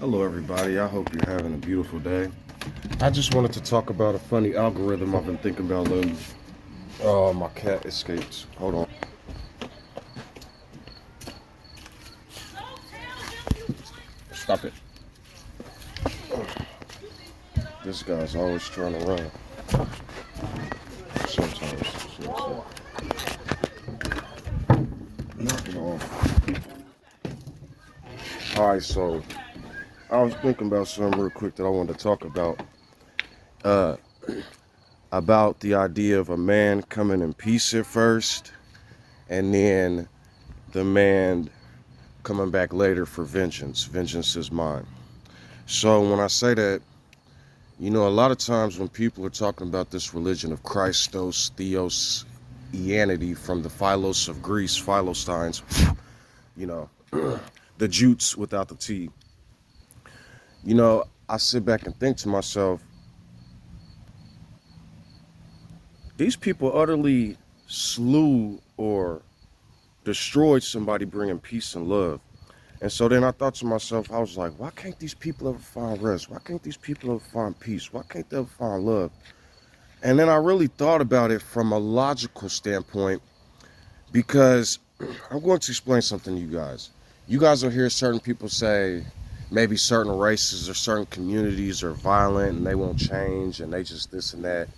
Hello, everybody. I hope you're having a beautiful day. I just wanted to talk about a funny algorithm I've been thinking about lately. Oh, my cat escaped. Hold on. Stop it. This guy's always trying to run. Sometimes. Knock it off. Alright, so I was thinking about something real quick that I wanted to talk about. Uh, about the idea of a man coming in peace at first, and then the man coming back later for vengeance. Vengeance is mine. So when I say that, a lot of times when people are talking about this religion of Christos, Theos, Ianity from the Philos of Greece, Philistines, you know, the Jutes without the T, I sit back and think to myself, these people utterly slew or destroyed somebody bringing peace and love. And so then I thought to myself, I was like, why can't these people ever find rest? Why can't these people ever find peace? Why can't they ever find love? And then I really thought about it from a logical standpoint because I'm going to explain something to you guys. You guys will hear certain people say maybe certain races or certain communities are violent and they won't change and they just this and that.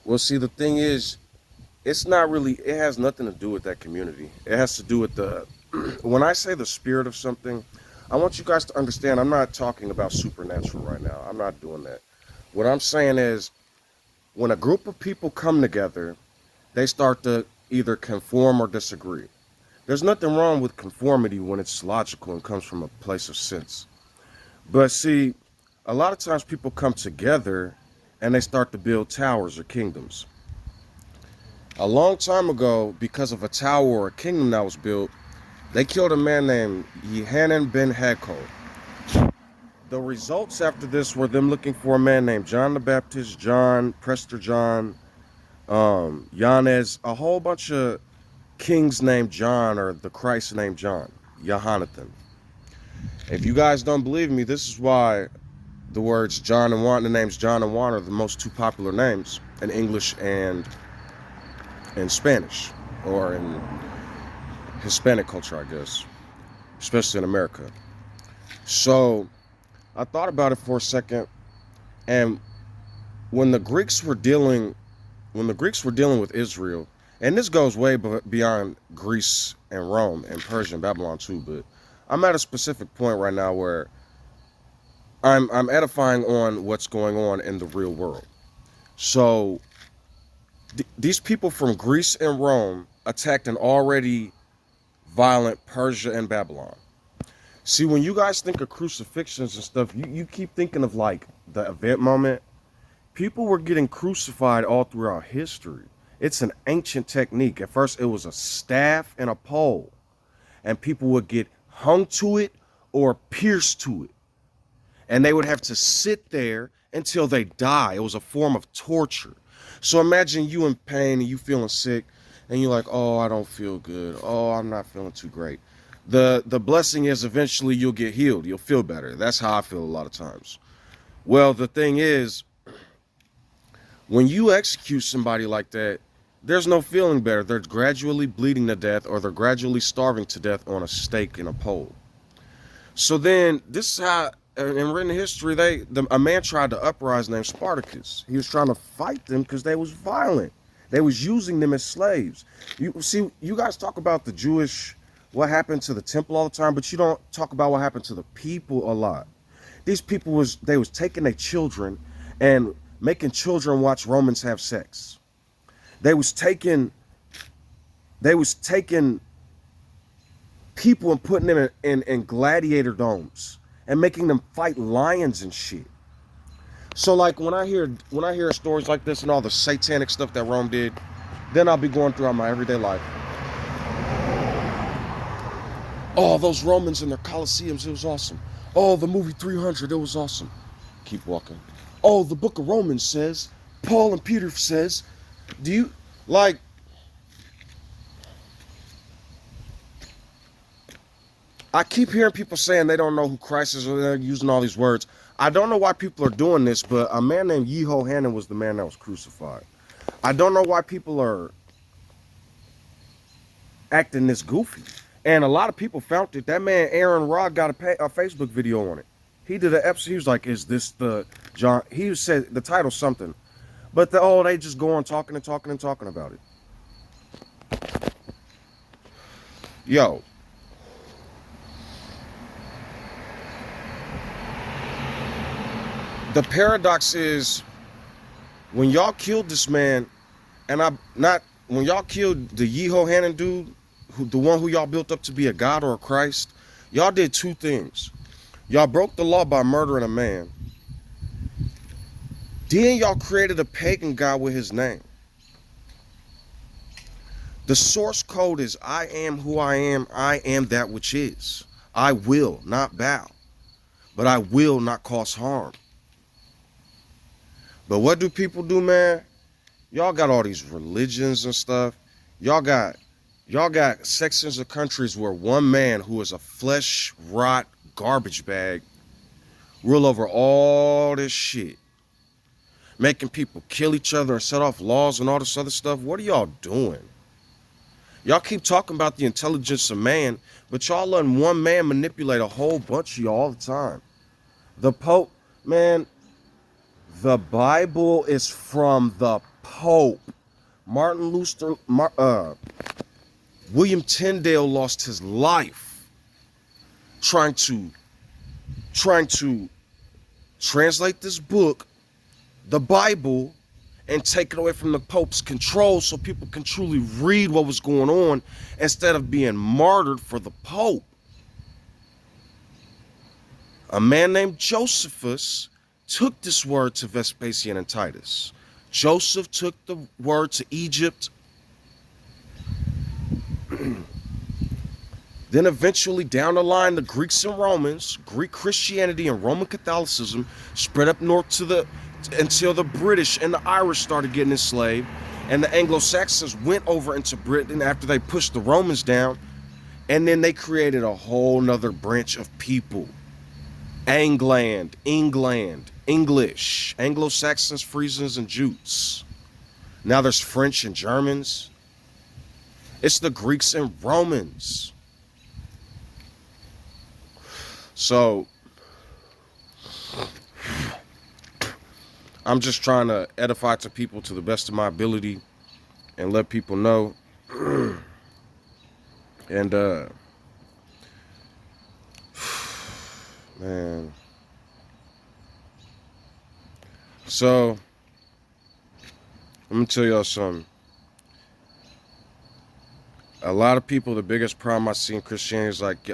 Well, see, the thing is, it has nothing to do with that community. It has to do with when I say the spirit of something, I want you guys to understand I'm not talking about supernatural right now. I'm not doing that. What I'm saying is, when a group of people come together, they start to either conform or disagree. There's nothing wrong with conformity when it's logical and comes from a place of sense. But see, a lot of times people come together and they start to build towers or kingdoms. A long time ago, because of a tower or a kingdom that was built, they killed a man named Yehanan ben Hakko. The results after this were them looking for a man named John the Baptist, John, Prester John, Yanez, a whole bunch of kings named John or the Christ named John, Yohanathan. If you guys don't believe me, this is why the words John and Juan, the names John and Juan are the most two popular names in English and in Spanish, or in Hispanic culture, I guess, especially in America. So I thought about it for a second, and when the Greeks were dealing with Israel, and this goes way beyond Greece and Rome and Persia and Babylon too, but I'm at a specific point right now where I'm edifying on what's going on in the real world. So these people from Greece and Rome attacked an already violent Persia and Babylon. See, when you guys think of crucifixions and stuff, you keep thinking of like the event moment. People were getting crucified all throughout history. It's an ancient technique. At first, it was a staff and a pole, and people would get hung to it or pierced to it. And they would have to sit there until they die. It was a form of torture. So imagine you in pain and you feeling sick, and you're like, oh, I don't feel good. Oh, I'm not feeling too great. The blessing is eventually you'll get healed. You'll feel better. That's how I feel a lot of times. Well, the thing is, when you execute somebody like that, there's no feeling better. They're gradually bleeding to death or they're gradually starving to death on a stake and a pole. So then this is how in written history a man tried to uprise named Spartacus. He was trying to fight them because they was violent. They was using them as slaves. You see, you guys talk about the Jewish, what happened to the temple all the time, but you don't talk about what happened to the people a lot. These people was taking their children and making children watch Romans have sex. They was taking people and putting them in gladiator domes and making them fight lions and shit. So like when I hear stories like this and all the satanic stuff that Rome did, then I'll be going throughout my everyday life. Oh, those Romans and their Colosseums, it was awesome. Oh, the movie 300, it was awesome. Keep walking. Oh, the book of Romans says, Paul and Peter says, do you, I keep hearing people saying they don't know who Christ is, or they're using all these words. I don't know why people are doing this, but a man named Yehohanan was the man that was crucified. I don't know why people are acting this goofy. And a lot of people found it. That man, Aaron Rod, got a Facebook video on it. He did an episode. He was like, is this the John? He said the title something. But they just go on talking and talking and talking about it. Yo. The paradox is when y'all killed this man, and when y'all killed the Yehohanan dude, the one who y'all built up to be a god or a Christ, y'all did two things. Y'all broke the law by murdering a man. Then y'all created a pagan god with his name. The source code is I am who I am that which is. I will not bow, but I will not cause harm. But what do people do, man? Y'all got all these religions and stuff. Y'all got sections of countries where one man who is a flesh rot garbage bag rule over all this shit, making people kill each other and set off laws and all this other stuff. What are y'all doing? Y'all keep talking about the intelligence of man, but y'all letting one man manipulate a whole bunch of y'all all the time. The Pope, man, the Bible is from the Pope. William Tyndale lost his life trying to translate this book, the Bible, and take it away from the Pope's control so people can truly read what was going on instead of being martyred for the Pope. A man named Josephus took this word to Vespasian and Titus. Joseph took the word to Egypt. Then eventually down the line, the Greeks and Romans, Greek Christianity and Roman Catholicism spread up north until the British and the Irish started getting enslaved, and the Anglo-Saxons went over into Britain after they pushed the Romans down, and then they created a whole nother branch of people. England, English, Anglo-Saxons, Friesians, and Jutes. Now there's French and Germans. It's the Greeks and Romans. So I'm just trying to edify to people to the best of my ability and let people know. And man. So let me tell y'all something. A lot of people, the biggest problem I see in Christianity is like,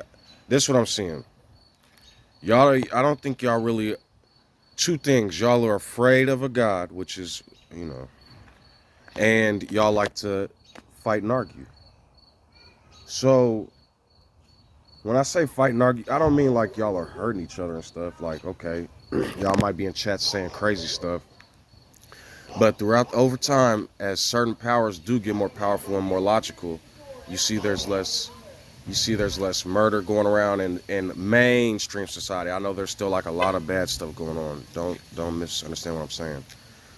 this is what I'm seeing. Y'all, I don't think y'all really, two things. Y'all are afraid of a God, which is, and y'all like to fight and argue. So when I say fight and argue, I don't mean like y'all are hurting each other and stuff. Like, okay, y'all might be in chats saying crazy stuff. But over time, as certain powers do get more powerful and more logical, you see there's less murder going around in mainstream society. I know there's still like a lot of bad stuff going on. Don't misunderstand what I'm saying.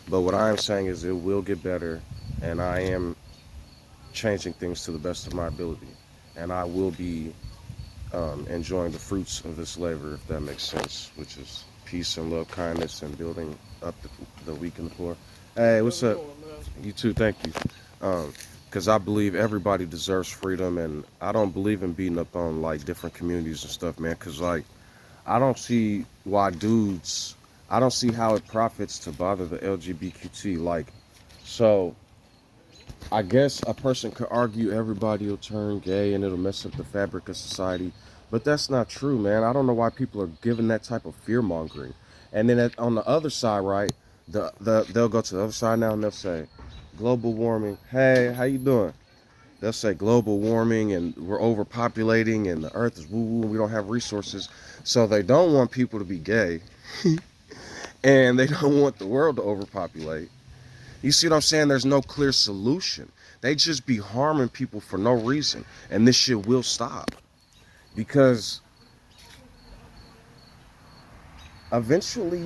But what I am saying is it will get better, and I am changing things to the best of my ability. And I will be enjoying the fruits of this labor, if that makes sense, which is peace and love, kindness, and building up the weak and the poor. Hey, what's up? You too, thank you. Because I believe everybody deserves freedom, and I don't believe in beating up on like different communities and stuff, man. Because like, I don't see how it profits to bother the LGBTQ. Like, so I guess a person could argue everybody will turn gay and it'll mess up the fabric of society, but that's not true, man. I don't know why people are giving that type of fear mongering. And then on the other side, right, they'll go to the other side now and they'll say, global warming. Hey, how you doing? They'll say global warming and we're overpopulating and the earth is woo-woo and we don't have resources. So they don't want people to be gay and they don't want the world to overpopulate. You see what I'm saying? There's no clear solution. They just be harming people for no reason. And this shit will stop. because eventually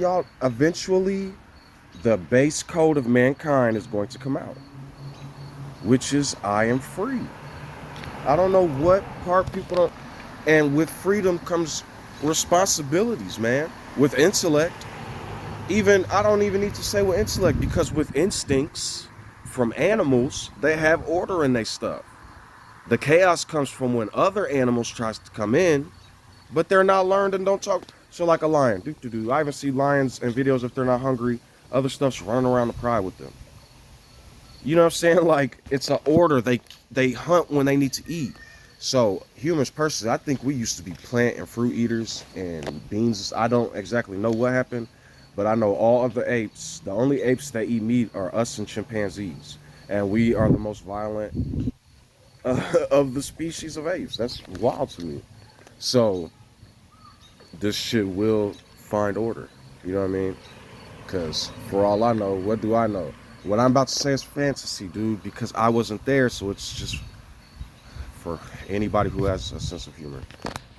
the base code of mankind is going to come out, which is I am free. I don't know what part people don't. And with freedom comes responsibilities, man. With intellect, even I don't even need to say with intellect, because with instincts from animals, they have order in their stuff. The chaos comes from when other animals tries to come in, but they're not learned and don't talk. So like a lion, I even see lions in videos if they're not hungry. Other stuff's running around the pride with them. You know what I'm saying? Like it's an order. They hunt when they need to eat. So humans, personally, I think we used to be plant and fruit eaters and beans. I don't exactly know what happened, but I know all of the apes. The only apes that eat meat are us and chimpanzees, and we are the most violent of the species of apes. That's wild to me. So this shit will find order. You know what I mean? Because for all I know, what do I know? What I'm about to say is fantasy, dude, because I wasn't there, so it's just for anybody who has a sense of humor.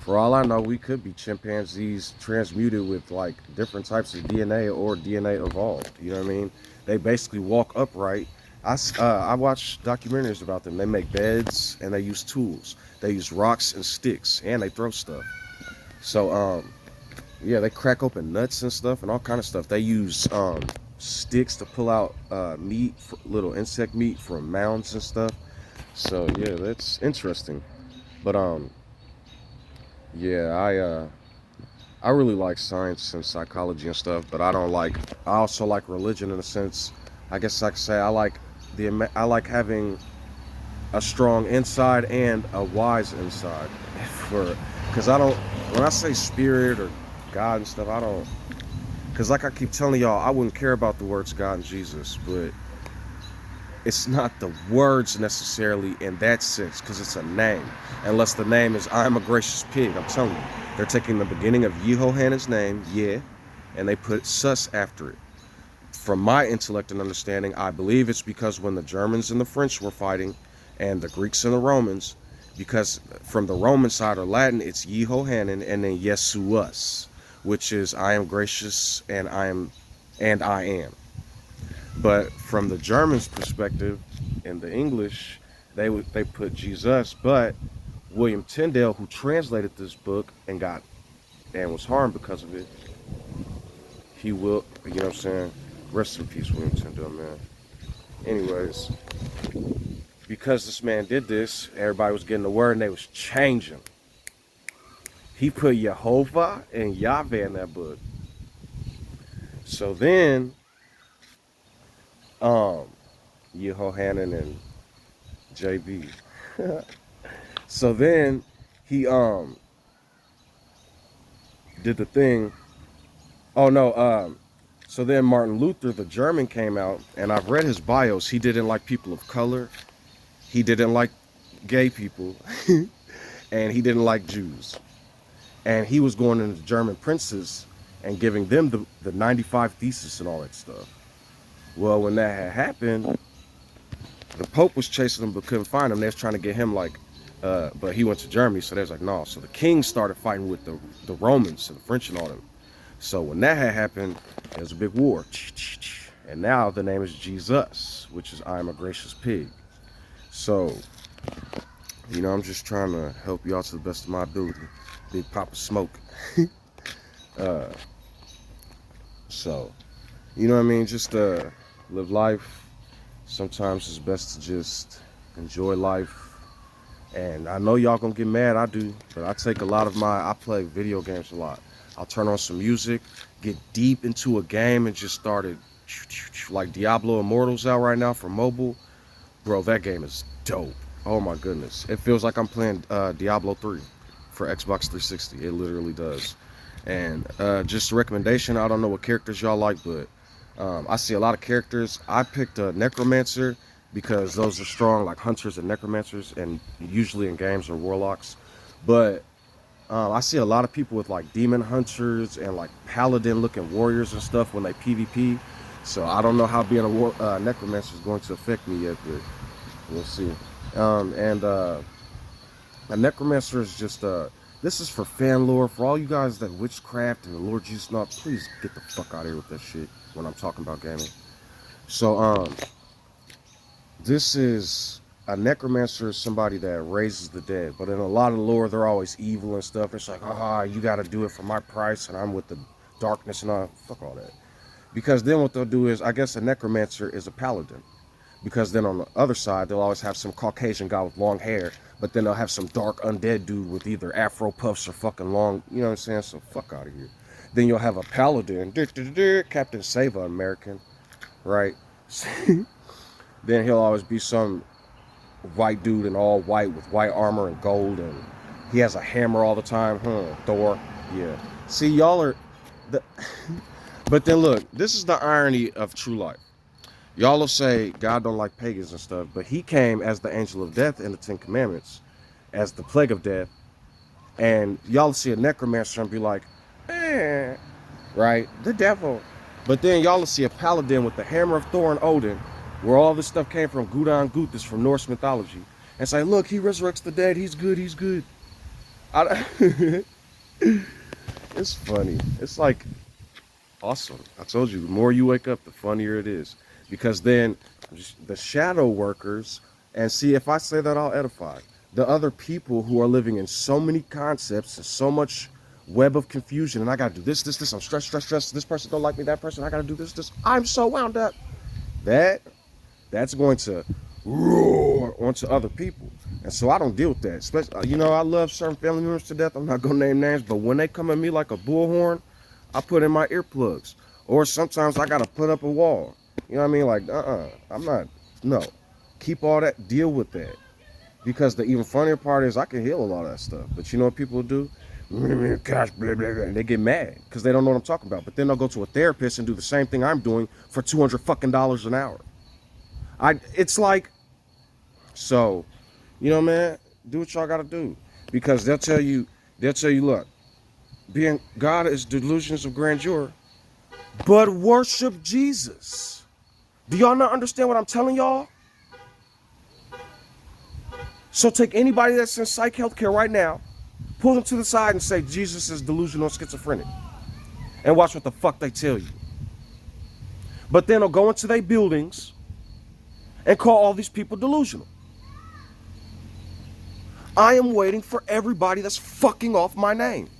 For all I know, we could be chimpanzees transmuted with like different types of DNA or DNA evolved. You know what I mean? They basically walk upright. I watch documentaries about them. They make beds and they use tools. They use rocks and sticks and they throw stuff. So yeah, they crack open nuts and stuff and all kind of stuff. They use sticks to pull out meat, little insect meat from mounds and stuff. So yeah, that's interesting. But yeah, I really like science and psychology and stuff, but I also like religion in a sense. I guess I could say I like having a strong inside and a wise inside. Because I don't, when I say spirit or God and stuff, I don't, because like I keep telling y'all, I wouldn't care about the words God and Jesus, but it's not the words necessarily in that sense, because it's a name. Unless the name is I am a gracious pig. I'm telling you, they're taking the beginning of Yehohanan's name, yeah, and they put sus after it. From my intellect and understanding, I believe it's because when the Germans and the French were fighting, and the Greeks and the Romans, because from the Roman side or Latin, it's Yehohanan and then Yesuus, which is I am gracious and I am. But from the Germans' perspective, in the English, they put Jesus. But William Tyndale, who translated this book and was harmed because of it, he will, you know what I'm saying? Rest in peace, William Tyndale, man. Anyways, because this man did this, everybody was getting the word and they was changing. He put Jehovah and Yahweh in that book. So then, Yehohanan and JB. So then he did the thing. Oh no, so then Martin Luther, the German, came out, and I've read his bios. He didn't like people of color. He didn't like gay people. And he didn't like Jews. And he was going into German princes and giving them the 95 Thesis and all that stuff. Well, when that had happened, the Pope was chasing him but couldn't find him. They was trying to get him but he went to Germany, so they was like, no. So the king started fighting with the Romans and the French and all them. So when that had happened, there was a big war. And now the name is Jesus, which is I am a gracious pig. So, you know, I'm just trying to help you out to the best of my ability. Big Papa Smoke. So, you know what I mean? Just live life. Sometimes it's best to just enjoy life. And I know y'all gonna get mad, I do, but I take I play video games a lot. I'll turn on some music, get deep into a game and just started, like Diablo Immortals out right now for mobile. Bro, that game is dope. Oh my goodness. It feels like I'm playing Diablo 3 for Xbox 360. It literally does. And just a recommendation, I don't know what characters y'all like, but I see a lot of characters. I picked a Necromancer because those are strong, like hunters and necromancers, and usually in games are warlocks. But I see a lot of people with like demon hunters and like paladin looking warriors and stuff when they PvP. So I don't know how being a necromancer is going to affect me yet, but we'll see. A necromancer is just This is for fan lore. For all you guys that witchcraft and the Lord Jesus not, please get the fuck out of here with that shit when I'm talking about gaming. So, this is a necromancer is somebody that raises the dead. But in a lot of lore, they're always evil and stuff. It's like, you got to do it for my price, and I'm with the darkness and all. Fuck all that. Because then what they'll do is, I guess a necromancer is a paladin. Because then on the other side, they'll always have some Caucasian guy with long hair, but then they'll have some dark undead dude with either afro puffs or fucking long, you know what I'm saying? So fuck out of here. Then you'll have a paladin, Captain Sava American, right? Then he'll always be some white dude in all white with white armor and gold, and he has a hammer all the time. Thor, yeah. See, y'all are the. But then look, this is the irony of true life. Y'all will say God don't like pagans and stuff, but he came as the angel of death in the Ten Commandments, as the plague of death. And y'all see a necromancer and be like, right? The devil. But then y'all will see a paladin with the hammer of Thor and Odin, where all this stuff came from, Gudon Guthis from Norse mythology, and say, look, he resurrects the dead, he's good, he's good. It's funny. It's like, awesome. I told you, the more you wake up, the funnier it is. Because then the shadow workers, and see, if I say that, I'll edify the other people who are living in so many concepts and so much web of confusion. And I got to do this. I'm stressed. This person don't like me. That person, I got to do this. I'm so wound up. That's going to roar onto other people. And so I don't deal with that. Especially, I love certain family members to death. I'm not going to name names. But when they come at me like a bullhorn, I put in my earplugs. Or sometimes I got to put up a wall. You know what I mean? Like, I'm not, no. Keep all that, deal with that. Because the even funnier part is I can heal a lot of that stuff. But you know what people do? Gosh, blah, blah, blah. And they get mad because they don't know what I'm talking about. But then they'll go to a therapist and do the same thing I'm doing for $200 fucking an hour. It's like, so, man, do what y'all got to do. Because they'll tell you, look, being God is delusions of grandeur, but worship Jesus. Do y'all not understand what I'm telling y'all? So take anybody that's in psych healthcare right now, pull them to the side and say Jesus is delusional schizophrenic. And watch what the fuck they tell you. But then they'll go into their buildings and call all these people delusional. I am waiting for everybody that's fucking off my name.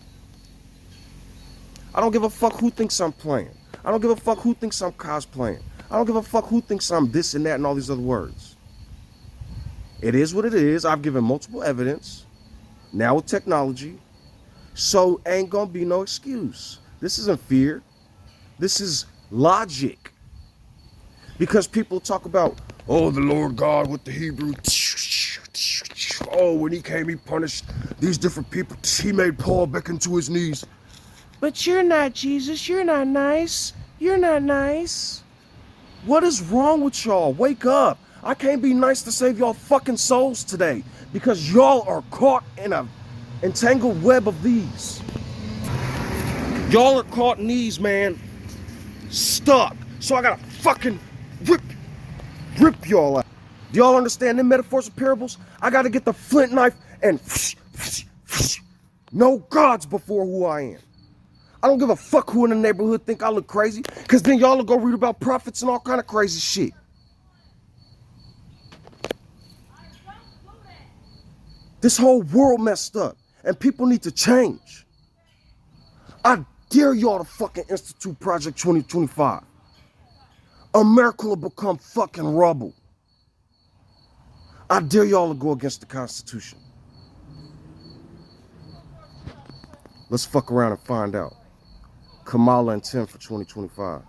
I don't give a fuck who thinks I'm playing. I don't give a fuck who thinks I'm cosplaying. I don't give a fuck who thinks I'm this and that and all these other words. It is what it is. I've given multiple evidence. Now with technology. So ain't gonna be no excuse. This isn't fear. This is logic. Because people talk about, the Lord God with the Hebrew. When he came, he punished these different people. He made Paul beckon to his knees. But you're not Jesus. You're not nice. You're not nice. What is wrong with y'all? Wake up. I can't be nice to save y'all fucking souls today because y'all are caught in a entangled web of these. Y'all are caught in these, man. Stuck. So I gotta fucking rip y'all out. Do y'all understand them metaphors and parables? I gotta get the flint knife and no gods before who I am. I don't give a fuck who in the neighborhood think I look crazy, because then y'all will go read about prophets and all kind of crazy shit. This whole world messed up, and people need to change. I dare y'all to fucking institute Project 2025. America will become fucking rubble. I dare y'all to go against the Constitution. Let's fuck around and find out. Kamala and Tim for 2025.